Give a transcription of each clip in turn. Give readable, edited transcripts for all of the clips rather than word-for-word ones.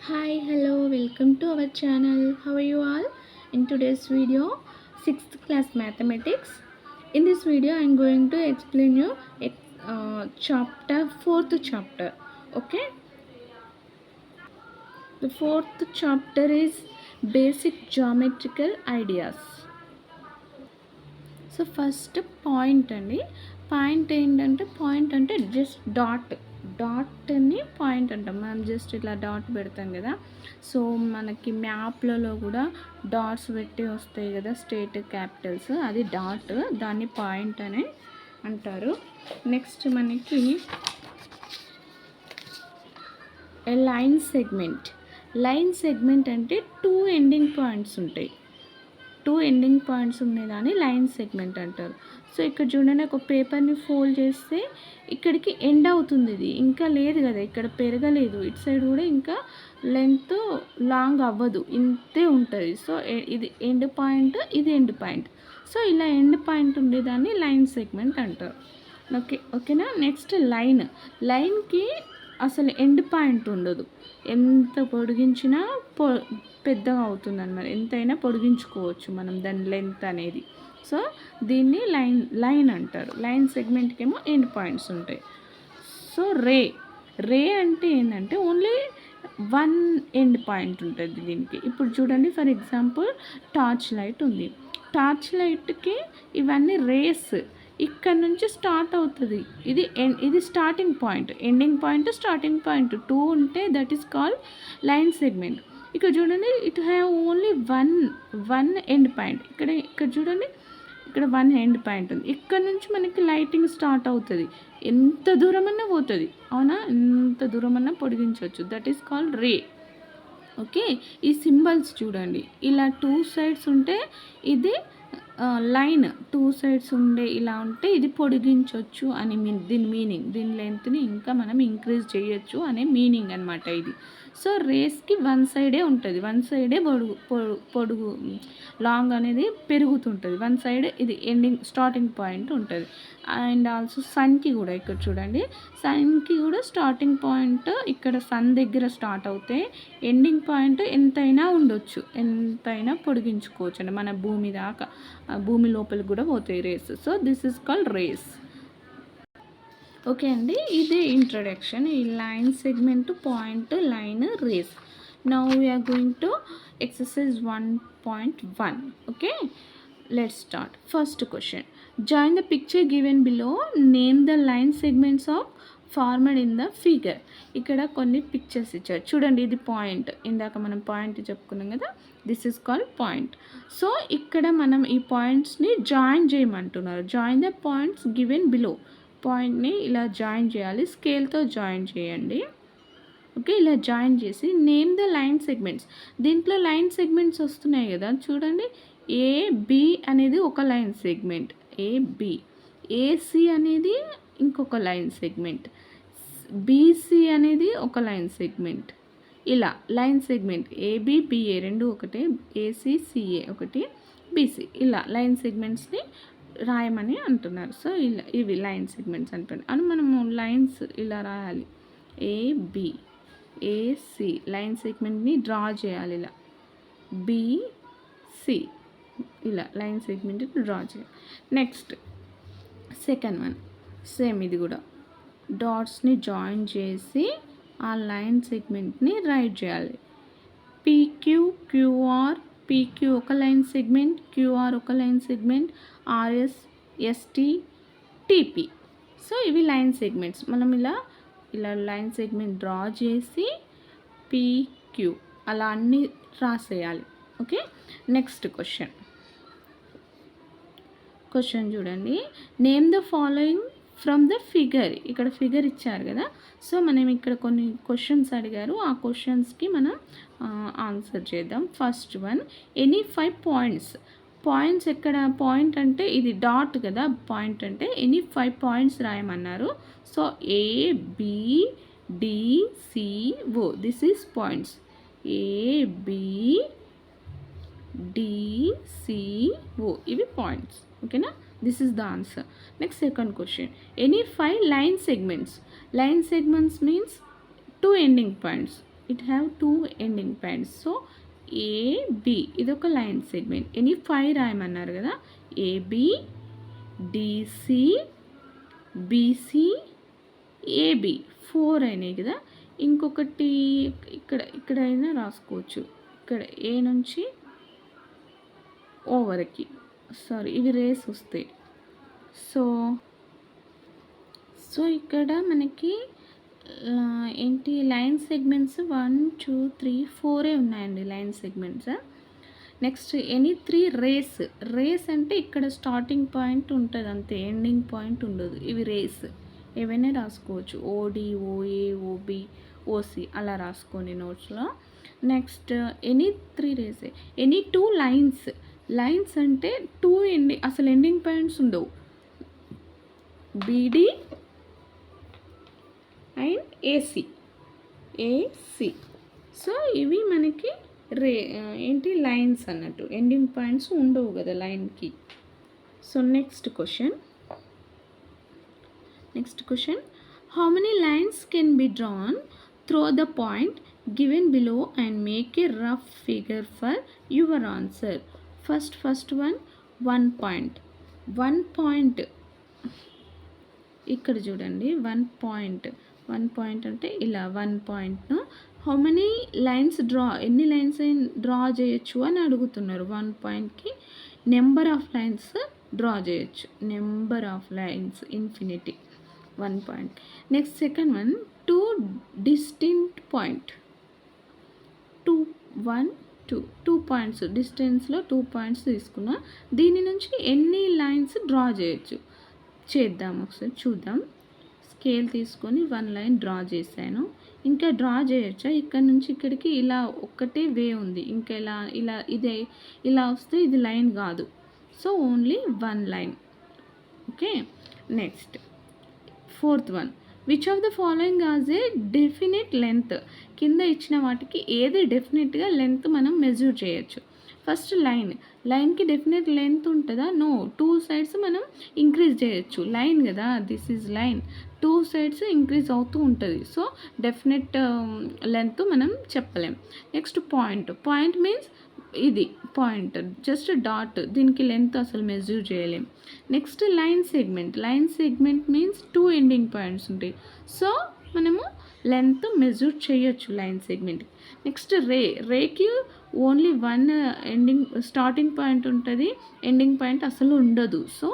Hi, hello, welcome to our channel. How are you all? In today's video, 6th class mathematics. In this video, I am going to explain you chapter 4th chapter. Okay, the 4th chapter is basic geometrical ideas. So first point అండి. Point అంటే just డాట్ని point అంటాం. మనం just ఇట్లా dot పెడతాం కదా. So మనకి మ్యాప్లలో కూడా dots పెట్టి వస్తాయి కదా, స్టేట్ క్యాపిటల్స్, అది డాట్, దాన్ని పాయింట్ అని అంటారు. నెక్స్ట్ మనకి లైన్ సెగ్మెంట్ అంటే టూ ఎండింగ్ పాయింట్స్ ఉంటాయి. ఉండేదాన్ని లైన్ సెగ్మెంట్ అంటారు. సో ఇక్కడ చూడండి, ఒక పేపర్ని ఫోల్డ్ చేస్తే ఇక్కడికి ఎండ్ అవుతుంది. ఇది ఇంకా లేదు కదా, ఇక్కడ పెరగలేదు. ఇటు సైడ్ కూడా ఇంకా లెంత్ లాంగ్ అవ్వదు, ఇంతే ఉంటుంది. సో ఇది ఎండ్ పాయింట్, ఇది ఎండ్ పాయింట్. సో ఇలా ఎండ్ పాయింట్ ఉండేదాన్ని లైన్ సెగ్మెంట్ అంటారు. ఓకేనా. నెక్స్ట్ లైన్కి అసలు ఎండ్ పాయింట్ ఉండదు. ఎంత పొడిగించినా పెద్దగా అవుతుంది అన్నమాట. ఎంతైనా పొడిగించుకోవచ్చు మనం దాని లెంత్ అనేది. సో దీన్ని లైన్ అంటారు. లైన్ సెగ్మెంట్కి ఏమో ఎండ్ పాయింట్స్ ఉంటాయి. సో రే అంటే ఏంటంటే ఓన్లీ వన్ ఎండ్ పాయింట్ ఉంటుంది దీనికి. ఇప్పుడు చూడండి, ఫర్ ఎగ్జాంపుల్ టార్చ్ లైట్ ఉంది. టార్చ్ లైట్కి ఇవన్నీ రేస్ ఇక్కడ నుంచి స్టార్ట్ అవుతుంది. ఇది starting point, ending point, starting point 2 ఉంటే that is called line segment. ఇక్కడ చూడండి, it have only one end point. ఇక్కడ చూడండి, ఇక్కడ వన్ ఎండ్ పాయింట్ ఉంది. ఇక్కడ నుంచి మనకి లైటింగ్ స్టార్ట్ అవుతుంది. ఎంత దూరమన్నా పోతుంది, అవునా, ఎంత దూరమన్నా పొడిగించవచ్చు. That is called ray. Okay. ఈ సింబల్స్ చూడండి, ఇలా 2 సైడ్స్ ఉంటే ఇది లైన్, 2 సైడ్స్ ఇలా ఉంటే ఇది పొడిగించవచ్చు అని దీని మీనింగ్. దీని లెంత్ని ఇంకా మనం ఇంక్రీజ్ చేయొచ్చు అనే మీనింగ్ అనమాట ఇది. సో రేస్కి వన్ సైడే ఉంటుంది, వన్ సైడే పొడుగు లాంగ్ అనేది పెరుగుతుంటుంది. వన్ సైడ్ ఇది స్టార్టింగ్ పాయింట్ ఉంటుంది. అండ్ ఆల్సో సన్కి కూడా ఇక్కడ చూడండి, సన్కి కూడా స్టార్టింగ్ పాయింట్ ఇక్కడ సన్ దగ్గర స్టార్ట్ అవుతే ఎండింగ్ పాయింట్ ఎంతైనా ఉండొచ్చు, ఎంతైనా పొడిగించుకోవచ్చు అండి. మన భూమి దాకా, భూమి లోపలికి కూడా పోతాయి rays. So this is called rays. Okay అండి, ఇదే ఇంట్రడక్షన్. ఈ line segment, point, line, rays. Now we are going to exercise 1.1. Okay, let's start. First question, join the picture given below, name the line segments of formed in the figure. ఇక్కడ కొన్ని pictures ఇచ్చారు చూడండి. ఇది point, ఇందాక మనం point చెప్పుకున్నాం కదా, this is called point. So ఇక్కడ మనం ఈ పాయింట్స్ని జాయిన్ చేయమంటున్నారు. Join the points given below. పాయింట్ని ఇలా జాయిన్ చేయాలి, స్కేల్తో జాయిన్ చేయండి. ఓకే, ఇలా జాయిన్ చేసి నేమ్ ద లైన్ సెగ్మెంట్స్. దీంట్లో లైన్ సెగ్మెంట్స్ వస్తున్నాయి కదా చూడండి. ఏబి అనేది ఒక లైన్ సెగ్మెంట్, ఏబి. ఏసి అనేది ఇంకొక లైన్ సెగ్మెంట్, బీసీ అనేది ఒక లైన్ సెగ్మెంట్. ఇలా లైన్ సెగ్మెంట్ ఏబి, బిఏ రెండు ఒకటే, ఏసీ, సిఏ ఒకటి, బీసీ. ఇలా లైన్ సెగ్మెంట్స్ని రాయమని అంటున్నారు. సో ఇలా ఇవి లైన్ సెగ్మెంట్స్ అంటున్నారు. అని మనము లైన్స్ ఇలా రాయాలి. ఏబి, ఏసి లైన్ సెగ్మెంట్ని డ్రా చేయాలి. ఇలా బిసి, ఇలా లైన్ సెగ్మెంట్ని డ్రా చేయాలి. నెక్స్ట్ సెకండ్ వన్ సేమ్, ఇది కూడా డాట్స్ని జాయిన్ చేసి ఆ లైన్ సెగ్మెంట్ని రైట్ చేయాలి. పీక్యూ, క్యూఆర్, పీక్యూ ఒక లైన్ సెగ్మెంట్, క్యూఆర్ ఒక line segment, RS, ST, TP. So ఇవి లైన్ సెగ్మెంట్స్. మనం ఇలా లైన్ సెగ్మెంట్ డ్రా చేసి పీక్యూ అలా అన్నీ రాసేయాలి. ఓకే, నెక్స్ట్ క్వశ్చన్ చూడండి. Name the following from the figure. ఇక్కడ ఫిగర్ ఇచ్చారు కదా. సో మనం ఇక్కడ కొన్ని క్వశ్చన్స్ అడిగారు, ఆ క్వశ్చన్స్కి మనం ఆన్సర్ చేద్దాం. ఫస్ట్ వన్, ఎనీ 5 పాయింట్స్ ఎక్కడ, పాయింట్ అంటే ఇది డాట్ కదా, పాయింట్ అంటే ఎనీ 5 పాయింట్స్ రాయమన్నారు. So ABDCO, this is points. ABDCO ఇవి పాయింట్స్. ఓకేనా, this is the answer. Next second question, any 5 line segments. Line segments means 2 ending points. It have 2 ending points. So AB ఇది ఒక line segment. Any 5 రాయమన్నారు కదా, AB, DC, BC, AB 4 అయినాయి కదా. ఇంకొకటి ఇక్కడైనా రాసుకోవచ్చు, ఇక్కడ ఏ నుంచి ఓ వరకు. సారీ, ఇవి రేస్ వస్తాయి. సో ఇక్కడ మనకి ఏంటి లైన్ సెగ్మెంట్స్ 1 2 3 4 ఉన్నాయండి line segments. Next any 3 rays అంటే ఇక్కడ స్టార్టింగ్ పాయింట్ ఉంటుంది అంతే, ఎండింగ్ పాయింట్ ఉండదు. ఇవి రేస్ ఏవైనా రాసుకోవచ్చు, ఓడి, ఓఏ, ఓబి, ఓసి అలా రాసుకోండి నోట్స్లో. Next any 3 rays, any 2 lines అంటే 2 అసలు ఎండింగ్ పాయింట్స్ ఉండవు, బీడి అండ్ ఏసీ. సో ఇవి మనకి ఏంటి లైన్స్ అన్నట్టు, ఎండింగ్ పాయింట్స్ ఉండవు కదా లైన్కి. So next question, how many lines can be drawn through the point given below and make a rough figure for your answer. First one 1 point. ఇక్కడ చూడండి 1 point అంటే ఇలా 1 పాయింట్ను హౌ మెనీ లైన్స్ ఎన్ని lines draw చేయొచ్చు అని అడుగుతున్నారు. 1 పాయింట్కి నెంబర్ ఆఫ్ లైన్స్ డ్రా చేయొచ్చు, number of lines infinity 1 point. Next second one 2 distinct point, 2 points డిస్టెన్స్లో 2 పాయింట్స్ తీసుకున్నా, దీని నుంచి ఎన్ని లైన్స్ డ్రా చేయొచ్చు చేద్దాం, ఒకసారి చూద్దాం. స్కేల్ తీసుకొని 1 లైన్ డ్రా చేశాను. ఇంకా డ్రా చేయొచ్చా, ఇక్కడ నుంచి ఇక్కడికి ఇలా ఒక్కటే వే ఉంది, ఇంకా ఇలా వస్తే ఇది లైన్ కాదు. So only 1 line. Okay, next fourth one, which of the following has A definite length. కింద ఇచ్చిన వాటికి ఏది డెఫినెట్గా లెంత్ మనం మెజర్ చేయొచ్చు. ఫస్ట్ లైన్కి డెఫినెట్ లెంత్ ఉంటుందా? నో. 2 సైడ్స్ మనం ఇంక్రీజ్ చేయొచ్చు, లైన్ కదా, this is line, 2 sides increase అవుతూ ఉంటుంది. సో డెఫినెట్ లెంత్ మనం చెప్పలేం. నెక్స్ట్ పాయింట్ మీన్స్ ఇది పాయింట్, జస్ట్ డాట్, దీనికి లెంత్ అసలు మెజర్ చేయలేం. Next line segment means 2 ending points ఉంటాయి. సో మనము లెంత్ మెజర్ చేయొచ్చు లైన్ సెగ్మెంట్. నెక్స్ట్ రేకి ఓన్లీ 1 స్టార్టింగ్ పాయింట్ ఉంటుంది, ఎండింగ్ పాయింట్ అసలు ఉండదు. సో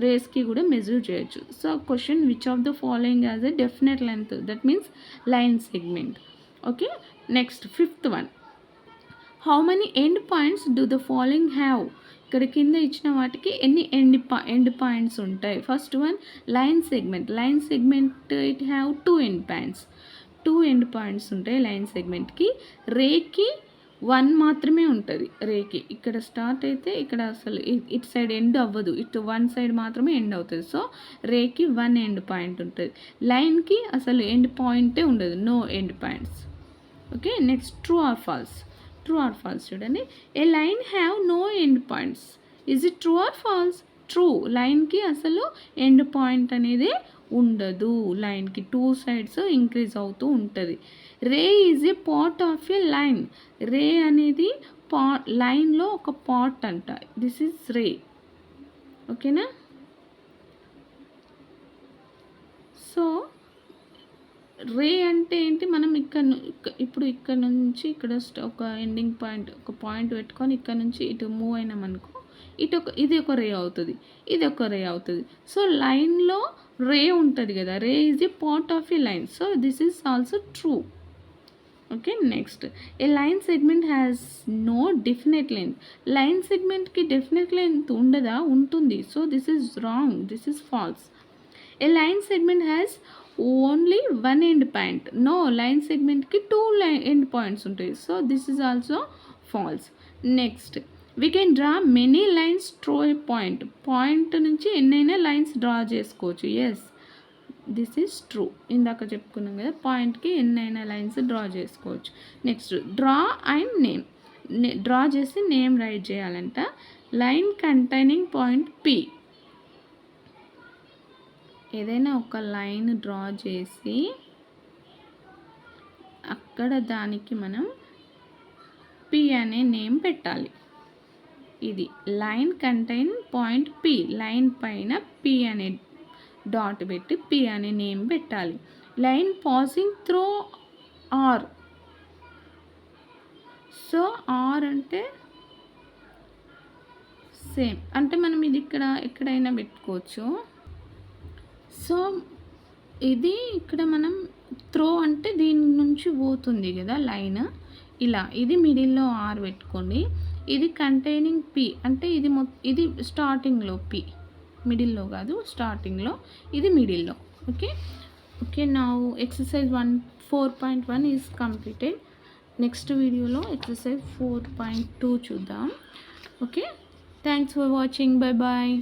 రేస్కి కూడా మెజర్ చేయొచ్చు. So question, which of the following as a definite length, that means line segment. Okay, next fifth one, how many end points do the following have. ఇక్కడ కింద ఇచ్చిన వాటికి ఎన్ని ఎండ్ పాయింట్స్ ఉంటాయి. First one line segment it have 2 end points, 2 end points ఉంటాయి line సెగ్మెంట్కి. రేకి 1 మాత్రమే ఉంటుంది. రేకి ఇక్కడ స్టార్ట్ అయితే ఇక్కడ అసలు ఇటు సైడ్ ఎండ్ అవ్వదు, ఇటు 1 సైడ్ మాత్రమే ఎండ్ అవుతుంది. సో రేకి 1 ఎండ్ పాయింట్ ఉంటుంది. లైన్కి అసలు ఎండ్ పాయింటే ఉండదు, no end points. Okay, next true or false చూడండి. A line have no end points, is it true or false? True. లైన్కి అసలు ఎండ్ పాయింట్ అనేది ఉండదు, లైన్కి 2 సైడ్స్ ఇంక్రీజ్ అవుతూ ఉంటుంది. Ray is a part of a line. Ray అనేది లైన్లో ఒక పార్ట్ అంట, దిస్ ఈజ్ రే. ఓకేనా? సో రే అంటే ఏంటి, మనం ఇప్పుడు ఇక్కడ నుంచి ఇక్కడ ఒక ఎండింగ్ పాయింట్, ఒక పాయింట్ పెట్టుకొని ఇక్కడ నుంచి ఇటు మూవ్ అయినాం అనుకో, ఇది ఒక రే అవుతుంది, ఇది ఒక రే అవుతుంది. సో లైన్లో రే ఉంటుంది కదా, ray is a part of a line. So this is also true. Okay, next a line segment has no definite length. Line సెగ్మెంట్కి డెఫినెట్ లెంత్ ఉండదా? ఉంటుంది. So this is wrong, this is false. A line segment has only 1 end point. No, line సెగ్మెంట్కి 2 end points ఉంటాయి. So this is also false. Next, we can draw many lines through a point నుంచి ఎన్నైనా lines draw చేసుకోవచ్చు. Yes, this is true. ఇందాక చెప్పుకున్నాం కదా, పాయింట్కి ఎన్నైనా లైన్స్ డ్రా చేసుకోవచ్చు. Next draw and name. Draw చేసి నేమ్ రైట్ చేయాలంట. Line containing point p. ఏదైనా ఒక లైన్ డ్రా చేసి అక్కడ దానికి మనం పి అనే నేమ్ పెట్టాలి. ఇది line contain point p, line పైన పి అనే డాట్ పెట్టి పి అనే నేమ్ పెట్టాలి. Line passing through r. So r అంటే సేమ్, అంటే మనం ఇది ఇక్కడ ఎక్కడైనా పెట్టుకోవచ్చు. సో ఇది ఇక్కడ మనం త్రో అంటే దీని నుంచి పోతుంది కదా లైన్, ఇలా ఇది మిడిల్లో ఆర్ పెట్టుకోండి. ఇది కంటైనింగ్ పి అంటే ఇది స్టార్టింగ్లో పి, మిడిల్లో కాదు స్టార్టింగ్లో, ఇది మిడిల్లో. Okay now exercise 4.1 is completed. Next వీడియోలో ఎక్సర్సైజ్ 4.2 చూద్దాం. Okay, thanks for watching. Bye bye.